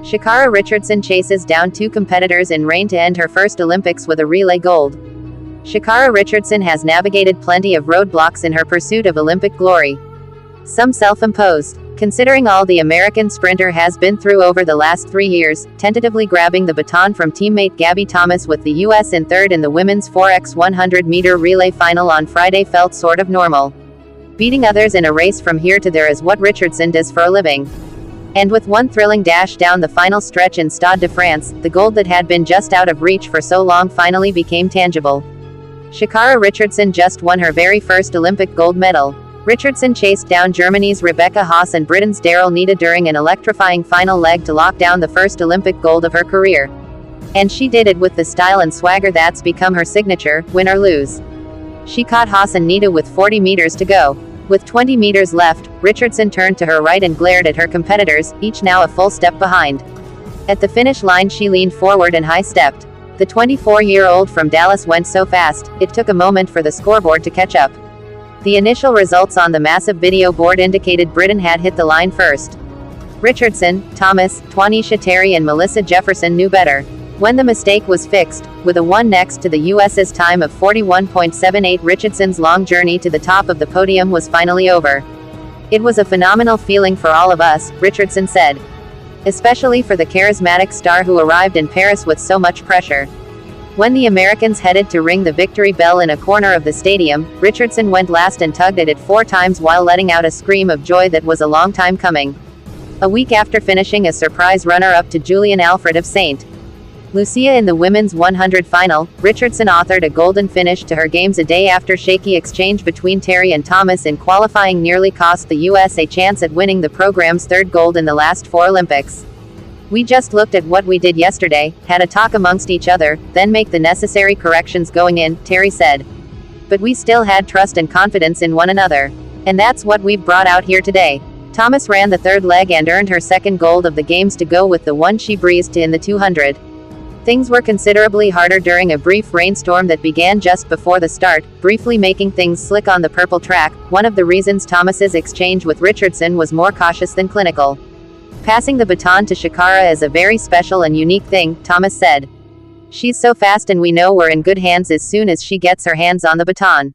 Sha'Carri Richardson chases down two competitors in rain to end her first Olympics with a relay gold. Sha'Carri Richardson has navigated plenty of roadblocks in her pursuit of Olympic glory. Some self-imposed. Considering all the American sprinter has been through over the last 3 years, tentatively grabbing the baton from teammate Gabby Thomas with the U.S. in third in the women's 4x100-meter relay final on Friday felt sort of normal. Beating others in a race from here to there is what Richardson does for a living. And with one thrilling dash down the final stretch in Stade de France, the gold that had been just out of reach for so long finally became tangible. Sha'Carri Richardson just won her very first Olympic gold medal. Richardson chased down Germany's Rebekka Haase and Britain's Daryll Neita during an electrifying final leg to lock down the first Olympic gold of her career. And she did it with the style and swagger that's become her signature, win or lose. She caught Haase and Neita with 40 meters to go. With 20 meters left, Richardson turned to her right and glared at her competitors, each now a full step behind. At the finish line she leaned forward and high-stepped. The 24-year-old from Dallas went so fast, it took a moment for the scoreboard to catch up. The initial results on the massive video board indicated Britain had hit the line first. Richardson, Thomas, Twanisha Terry and Melissa Jefferson knew better. When the mistake was fixed, with a 1 next to the US's time of 41.78, Richardson's long journey to the top of the podium was finally over. "It was a phenomenal feeling for all of us," Richardson said. "Especially for the charismatic star who arrived in Paris with so much pressure." When the Americans headed to ring the victory bell in a corner of the stadium, Richardson went last and tugged at it 4 times while letting out a scream of joy that was a long time coming. A week after finishing a surprise runner-up to Julian Alfred of St. Lucia in the women's 100 final, Richardson authored a golden finish to her games a day after shaky exchange between Terry and Thomas in qualifying nearly cost the U.S. a chance at winning the program's third gold in the last 4 Olympics. "We just looked at what we did yesterday, had a talk amongst each other, then make the necessary corrections going in," Terry said. "But we still had trust and confidence in one another. And that's what we've brought out here today." Thomas ran the third leg and earned her second gold of the games to go with the one she breezed to in the 200. Things were considerably harder during a brief rainstorm that began just before the start, briefly making things slick on the purple track. One of the reasons Thomas's exchange with Richardson was more cautious than clinical. "Passing the baton to Sha'Carri is a very special and unique thing," Thomas said. "She's so fast and we know we're in good hands as soon as she gets her hands on the baton."